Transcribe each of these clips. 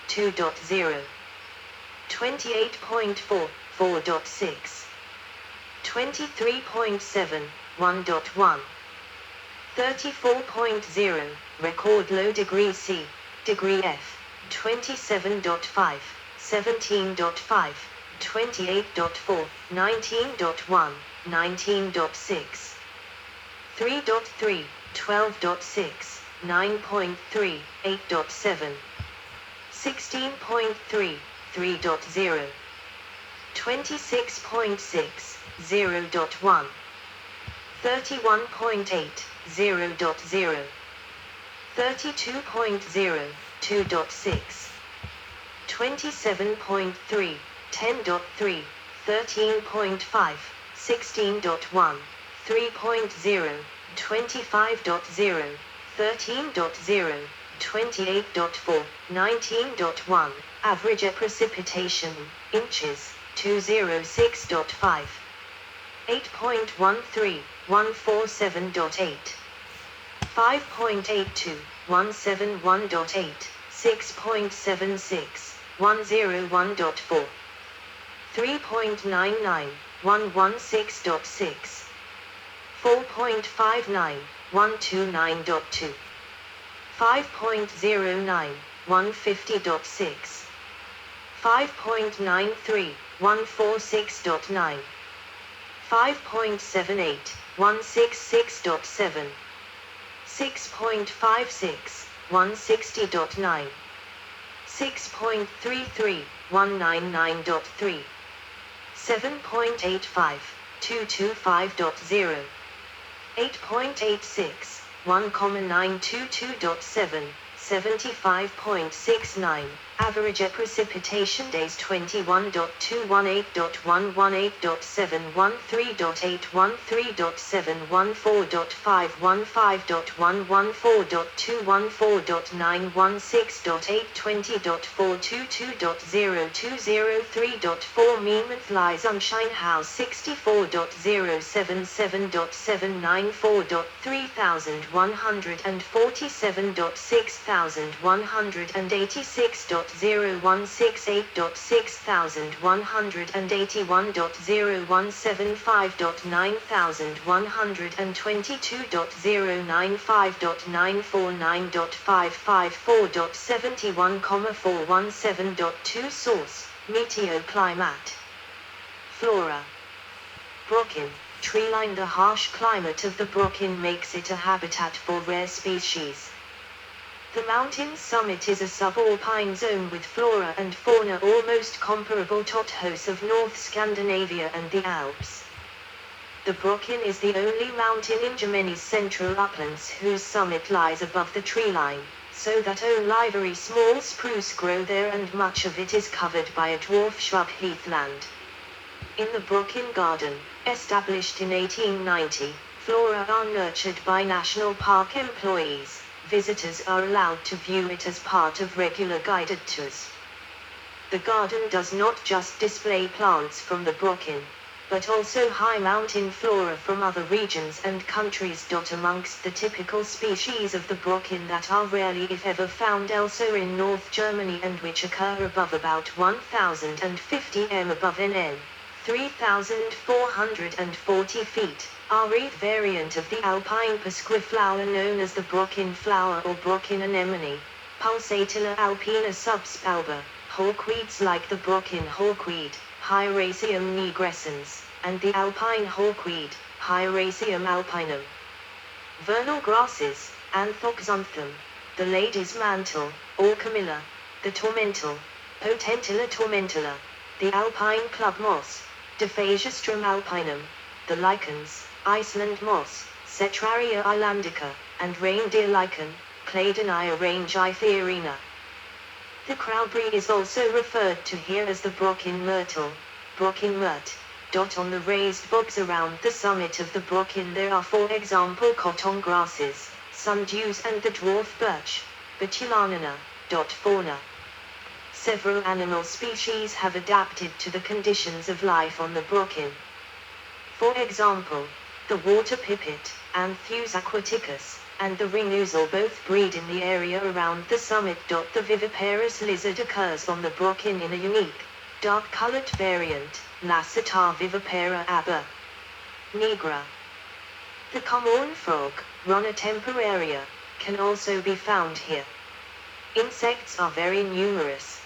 2.0, 28.4, 4.6, 23.7, 1.1, 34.0, record low degree C, degree F, 27.5, 17.5, 28.4, 19.1, 19.6, 3.3, 12.6, 9.3, 8.7, 16.3, 3.0, 26.6, 0.1, 31.8, 0.0, 32.0, 2.6, 27.3, 10.3, 13.5, 16.1, 3.0, 25.0, 13.0, 28.4, 19.1, average precipitation, inches, 206.5, 8.13, 147.8, 5.82, 171.8, 6.76, 101.4, 3.99, 116.6, 4.59, 129.2, 5.09, 150.6, 5.93, 146.9, 5.78, 166.7, 6.56, 160.9, 6.33, 199.3, 7.85, 225.0, 8.86, 1,922.7, 75.69, average precipitation days 21.218.113.713.214.916.820.020.422.020.3.4 mean monthly sunshine Harz 64.077.949.554.31.954.9.2.095.94.9.554.71,417.2 source, Meteoclimat. Flora. Brocken, tree-line. The harsh climate of the Brocken makes it a habitat for rare species. The mountain's summit is a subalpine zone with flora and fauna almost comparable to those of North Scandinavia and the Alps. The Brocken is the only mountain in Germany's central uplands whose summit lies above the tree line, so that only very small spruce grow there and much of it is covered by a dwarf shrub heathland. In the Brocken Garden, established in 1890, flora are nurtured by national park employees. Visitors are allowed to view it as part of regular guided tours. The garden does not just display plants from the Brocken, but also high mountain flora from other regions and countries. Amongst the typical species of the Brocken that are rarely if ever found elsewhere in North Germany and which occur above about 1050 m above NN, 3,440 feet, are a variant of the alpine pasquiflower known as the Brocken flower or Brocken anemone, Pulsatilla alpina subsp. Hawkweeds like the Brocken hawkweed, Hieracium nigrescens, and the alpine hawkweed, Hieracium alpinum. Vernal grasses, Anthoxanthum, the lady's mantle, or Camilla, the tormental, Potentilla tormentilla, the alpine club moss, Diphasiastrum alpinum, the lichens, Iceland moss, Cetraria islandica, and reindeer lichen, Cladonia rangeithierina. The crowberry is also referred to here as the Brocken myrtle, Brocken myrt. On the raised bogs around the summit of the Brocken there are for example cotton grasses, sundews and the dwarf birch, Betulanina. Fauna. Several animal species have adapted to the conditions of life on the Brocken. For example, the water pipit, Anthus aquaticus, and the ring-ouzel both breed in the area around the summit. The viviparous lizard occurs on the Brocken in a unique, dark-colored variant, Lacerta vivipara aber nigra. The common frog, Rana temperaria, can also be found here. Insects are very numerous.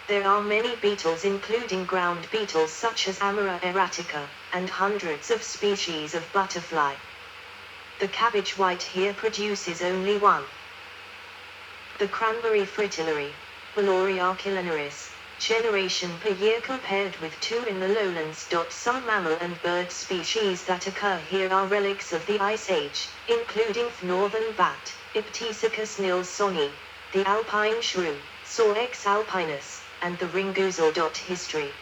There are many beetles including ground beetles such as Amara erratica, and hundreds of species of butterfly. The cabbage white here produces only one. The cranberry fritillary, Valoria culinaris, generation per year compared with 2 in the lowlands. Some mammal and bird species that occur here are relics of the Ice Age, including the northern bat, Iptisicus nilssoni, the alpine shrew, Sorex alpinus, and the ring-ouzel. History.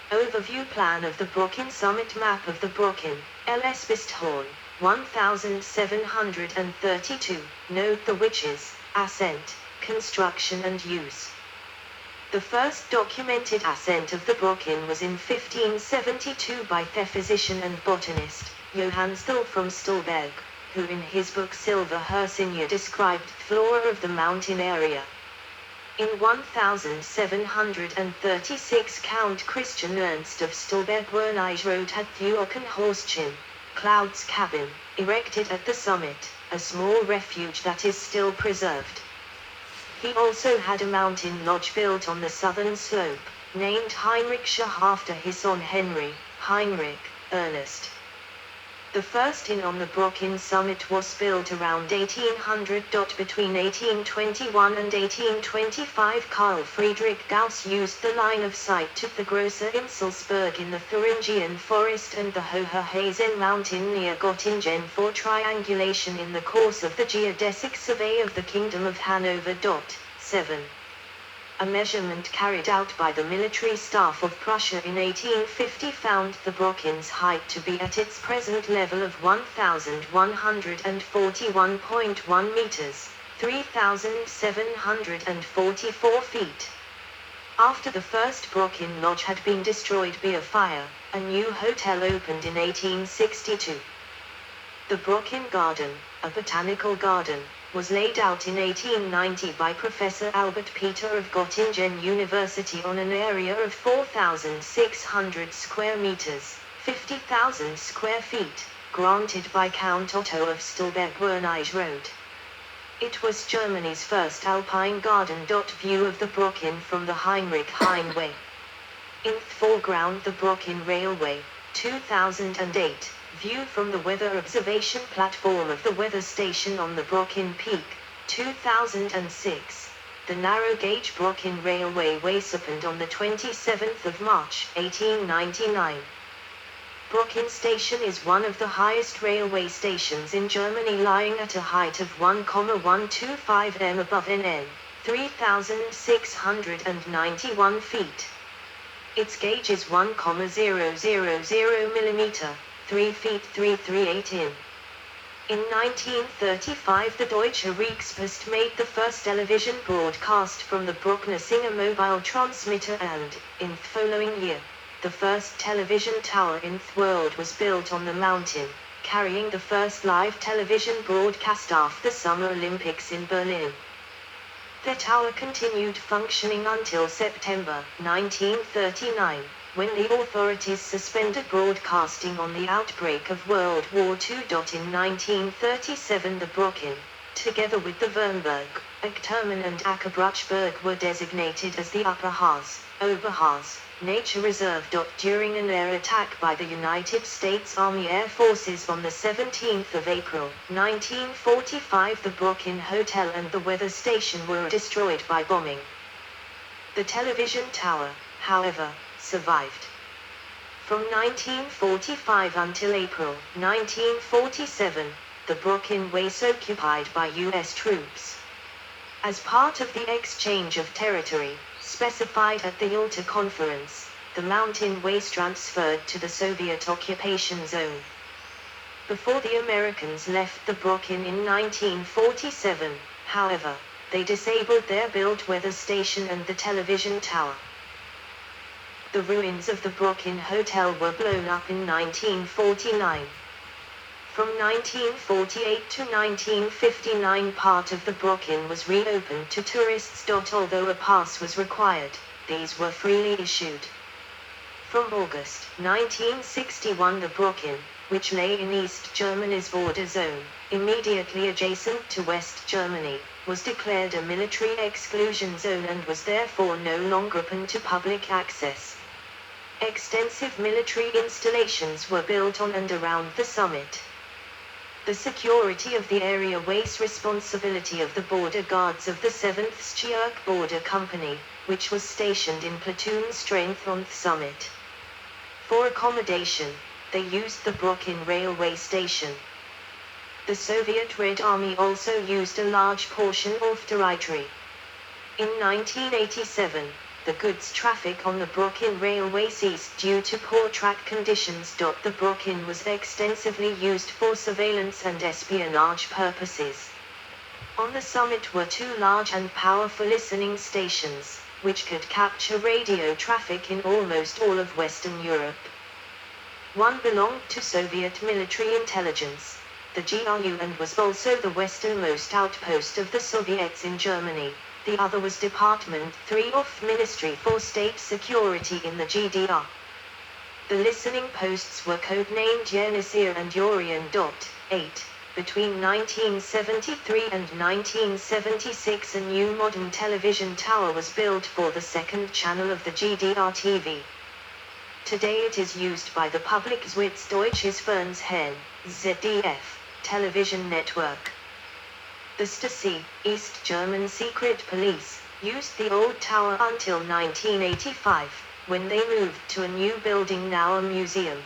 Overview plan of the Brocken summit. Map of the Brocken, LS Bisthorn, 1732. Note the witches, ascent, construction and use. The first documented ascent of the Brocken was in 1572 by the physician and botanist, Johann Still from Stolberg, who in his book Silva Hercynia described the flora of the mountain area. In 1736 Count Christian Ernst of Stolberg-Wernige had Thüochen Horstchen, Cloud's cabin, erected at the summit, a small refuge that is still preserved. He also had a mountain lodge built on the southern slope, named Heinrichsche after his son Henry, Heinrich, Ernest. The first inn on the Brocken summit was built around 1800. Between 1821 and 1825 Carl Friedrich Gauss used the line of sight to the Große Inselsberg in the Thuringian forest and the Hoherhazen mountain near Göttingen for triangulation in the course of the geodesic survey of the Kingdom of Hanover. 7. A measurement carried out by the military staff of Prussia in 1850 found the Brocken's height to be at its present level of 1,141.1 meters, 3,744 feet. After the first Brocken lodge had been destroyed by a fire, a new hotel opened in 1862. The Brocken Garden, a botanical garden, was laid out in 1890 by Professor Albert Peter of Göttingen University on an area of 4,600 square meters, 50,000 square feet, granted by Count Otto of Stolberg-Wernige. It was Germany's first alpine garden. View of the Brocken from the Heinrich Heine Way. In the foreground the Brocken Railway, 2008. View from the weather observation platform of the weather station on the Brocken Peak, 2006. The narrow-gauge Brocken Railway Ways opened on the 27th of March, 1899. Brocken Station is one of the highest railway stations in Germany, lying at a height of 1,125 m above NN, 3,691 feet. Its gauge is 1,000 mm. 3 feet 338 in. In 1935 the Deutsche Reichspost made the first television broadcast from the Brockner Singer mobile transmitter and, in the following year, the first television tower in the world was built on the mountain, carrying the first live television broadcast after the Summer Olympics in Berlin. The tower continued functioning until September 1939. When the authorities suspended broadcasting on the outbreak of World War II. In 1937 the Brocken, together with the Wernberg, Achtermann and Ackerbruchberg were designated as the Upper Harz, Oberharz, Nature Reserve. During an air attack by the United States Army Air Forces on the 17th of April, 1945 the Brocken Hotel and the weather station were destroyed by bombing. The television tower, however, survived. From 1945 until April 1947, the Brocken was occupied by U.S. troops. As part of the exchange of territory, specified at the Yalta Conference, the mountain was transferred to the Soviet occupation zone. Before the Americans left the Brocken in 1947, however, they disabled their built weather station and the television tower. The ruins of the Brocken Hotel were blown up in 1949. From 1948 to 1959 part of the Brocken was reopened to tourists. Although a pass was required, these were freely issued. From August 1961 the Brocken, which lay in East Germany's border zone, immediately adjacent to West Germany, was declared a military exclusion zone and was therefore no longer open to public access. Extensive military installations were built on and around the summit. The security of the area was responsibility of the border guards of the 7th Schierk Border Company, which was stationed in platoon strength on the summit. For accommodation, they used the Brocken railway station. The Soviet Red Army also used a large portion of territory. In 1987, the goods traffic on the Brocken railway ceased due to poor track conditions. The Brocken was extensively used for surveillance and espionage purposes. On the summit were two large and powerful listening stations, which could capture radio traffic in almost all of Western Europe. One belonged to Soviet military intelligence, the GRU, and was also the westernmost outpost of the Soviets in Germany. The other was Department 3 of Ministry for State Security in the GDR. The listening posts were codenamed Yenisir and Yurian. 8. Between 1973 and 1976 a new modern television tower was built for the second channel of the GDR TV. Today it is used by the public Deutsches Fernsehen, ZDF, television network. The Stasi, East German secret police, used the old tower until 1985, when they moved to a new building, now a museum.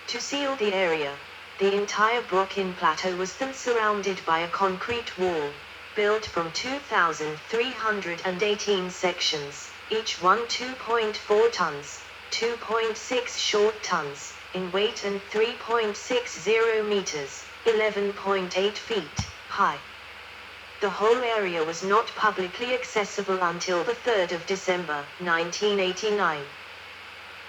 To seal the area, the entire Brocken plateau was then surrounded by a concrete wall, built from 2,318 sections, each one 2.4 tons, 2.6 short tons, in weight and 3.60 meters, 11.8 feet. high. The whole area was not publicly accessible until the 3rd of December, 1989.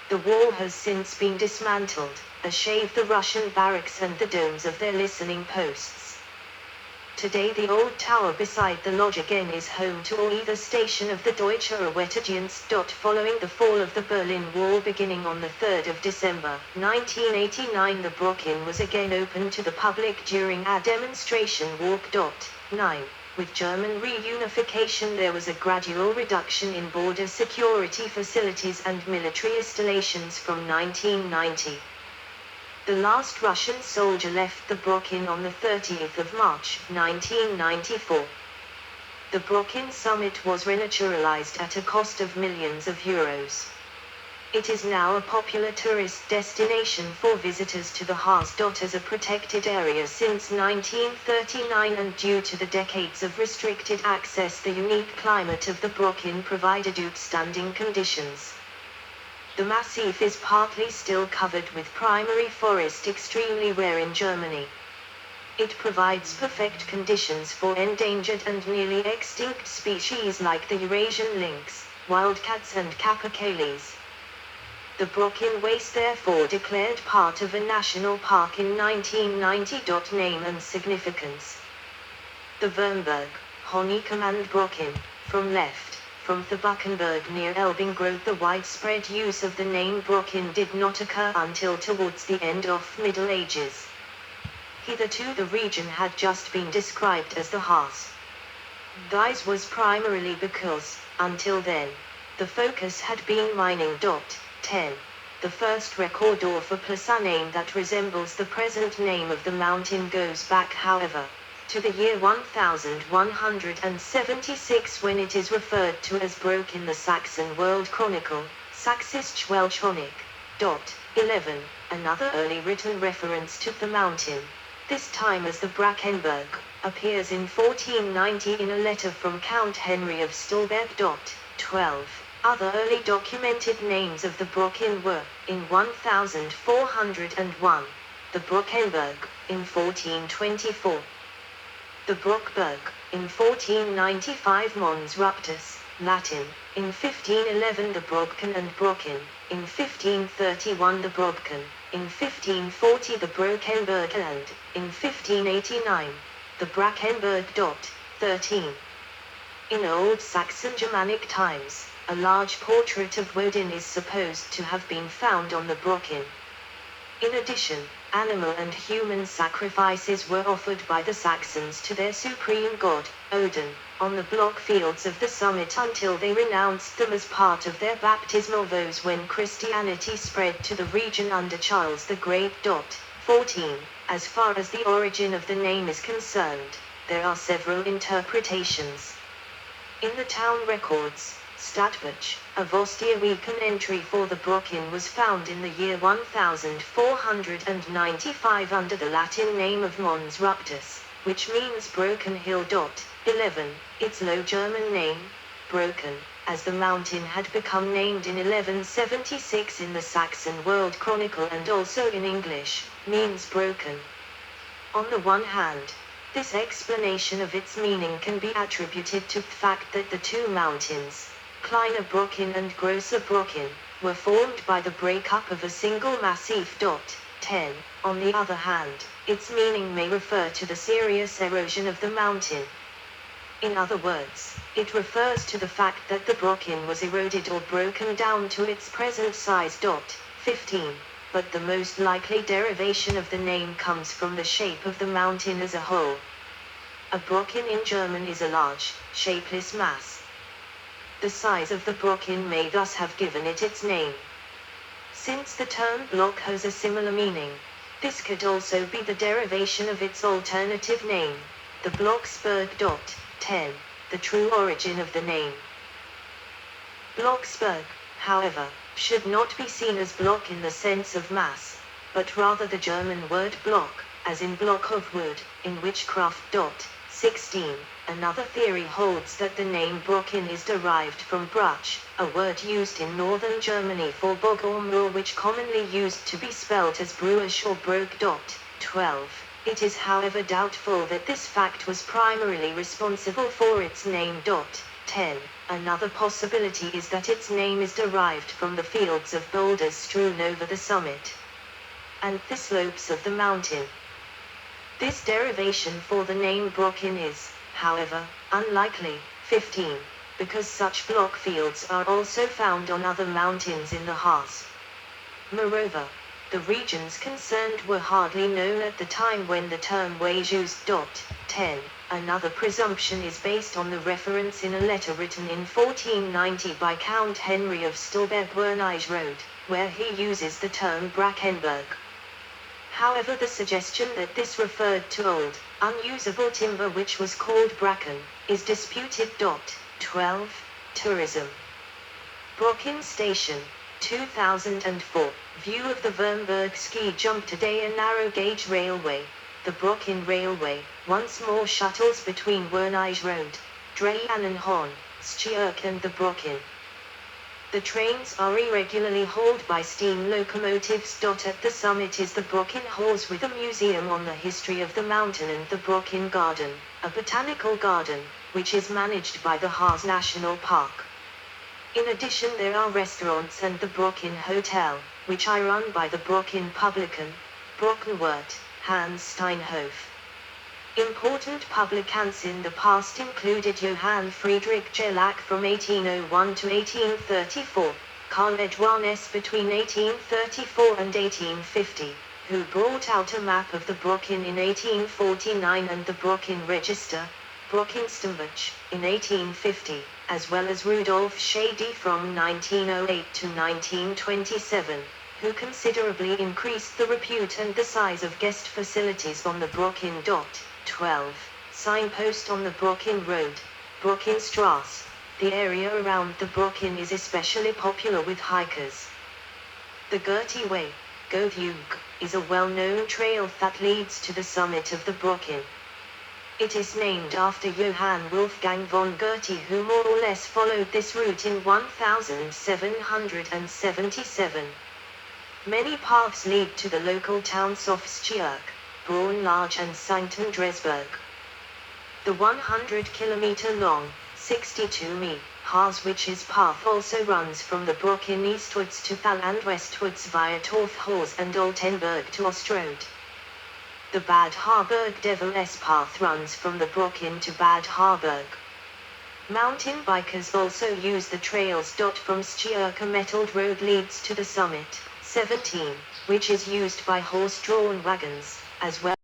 The wall has since been dismantled, as save the Russian barracks and the domes of their listening posts. Today the old tower beside the lodge again is home to either station of the Deutsche Wetterdienst. Following the fall of the Berlin Wall beginning on the 3rd of December, 1989 the Brocken was again open to the public during a demonstration walk. 9. With German reunification there was a gradual reduction in border security facilities and military installations from 1990. The last Russian soldier left the Brocken on the 30th of March, 1994. The Brocken summit was renaturalized at a cost of millions of euros. It is now a popular tourist destination for visitors to the Harz. As a protected area since 1939 and due to the decades of restricted access, the unique climate of the Brocken provided outstanding conditions. The massif is partly still covered with primary forest, extremely rare in Germany. It provides perfect conditions for endangered and nearly extinct species like the Eurasian lynx, wildcats and capercaillies. The Brocken was therefore declared part of a national park in 1990. Name and significance. The Wernberg, Honeycomb and Brocken, from left. From the Buckenberg near Elbingrove. The widespread use of the name Brocken did not occur until towards the end of Middle Ages. Hitherto the region had just been described as the Harz. This was primarily because, until then, the focus had been mining. 10. The first record of a plaza name that resembles the present name of the mountain goes back, however, to the year 1176 when it is referred to as Brock in the Saxon World Chronicle, Sächsische Weltchronik. 11. Another early written reference to the mountain, this time as the Brackenberg, appears in 1490 in a letter from Count Henry of Stolberg. 12. Other early documented names of the Brocken were, in 1401, the Brockenberg, in 1424. The Brockberg, in 1495. Mons Ruptus, Latin, in 1511. The Brocken and Brocken, in 1531. The Brocken, in 1540 the Brockenberg and, in 1589, the Brackenberg. 13. In Old Saxon Germanic times, a large portrait of Woden is supposed to have been found on the Brocken. In addition, animal and human sacrifices were offered by the Saxons to their supreme god, Odin, on the block fields of the summit until they renounced them as part of their baptismal vows when Christianity spread to the region under Charles the Great. 14. As far as the origin of the name is concerned, there are several interpretations. In the town records, Stadtbuch, of Ostia an entry for the Brocken was found in the year 1495 under the Latin name of Mons Ruptus, which means broken hill. 11. Its Low German name, Brocken, as the mountain had become named in 1176 in the Saxon World Chronicle and also in English, means broken. On the one hand, this explanation of its meaning can be attributed to the fact that the two mountains, Kleiner Brocken and Grosser Brocken, were formed by the breakup of a single massif. 10. On the other hand, its meaning may refer to the serious erosion of the mountain. In other words, it refers to the fact that the Brocken was eroded or broken down to its present size. 15. But the most likely derivation of the name comes from the shape of the mountain as a whole. A Brocken in German is a large, shapeless mass. The size of the Brocken may thus have given it its name. Since the term block has a similar meaning, this could also be the derivation of its alternative name, the Blocksberg. 10. The true origin of the name. Blocksberg, however, should not be seen as block in the sense of mass, but rather the German word block, as in block of wood, in witchcraft. 16. Another theory holds that the name Brocken is derived from Bruch, a word used in northern Germany for bog or moor which commonly used to be spelt as Bruish or Broke. 12. It is however doubtful that this fact was primarily responsible for its name. 10. Another possibility is that its name is derived from the fields of boulders strewn over the summit and the slopes of the mountain. This derivation for the name Brocken is, however, unlikely. 15. Because such block fields are also found on other mountains in the Harz. Moreover, the regions concerned were hardly known at the time when the term was used. 10. Another presumption is based on the reference in a letter written in 1490 by Count Henry of Stolberg-Wernige, where he uses the term Brackenberg. However, the suggestion that this referred to old, unusable timber which was called bracken, is disputed. 12. Tourism. Brocken Station, 2004. View of the Wernberg ski jump. Today a narrow gauge railway, the Brocken Railway, once more shuttles between Wernige Road, Dreieannenhorn, Stierk and the Brocken. The trains are irregularly hauled by steam locomotives. At the summit is the Brocken Harz with a museum on the history of the mountain and the Brocken Garden, a botanical garden, which is managed by the Harz National Park. In addition there are restaurants and the Brocken Hotel, which are run by the Brocken Publican, Brockenwirt, Hans Steinhof. Important publicans in the past included Johann Friedrich Gelack from 1801 to 1834, Karl Edouard between 1834 and 1850, who brought out a map of the Brocken in 1849 and the Brocken Register, Brockenstambach, in 1850, as well as Rudolf Schady from 1908 to 1927, who considerably increased the repute and the size of guest facilities on the Brocken. 12. Signpost on the Brocken Road, Brockenstrasse. The area around the Brocken is especially popular with hikers. The Gertie Way, Goethjug, is a well-known trail that leads to the summit of the Brocken. It is named after Johann Wolfgang von Goethe, who more or less followed this route in 1777. Many paths lead to the local towns of Stierk, Braunlage and Saint-Andresburg. The 100-kilometer long, 62 mi. Harz Witch's Path also runs from the Brocken eastwards to Thal and westwards via Torfhorst and Altenburg to Ostrode. The Bad Harburg Devil's Path runs from the Brocken to Bad Harburg. Mountain bikers also use the trails. From Stjerka metalled road leads to the summit, 17, which is used by horse-drawn wagons, as well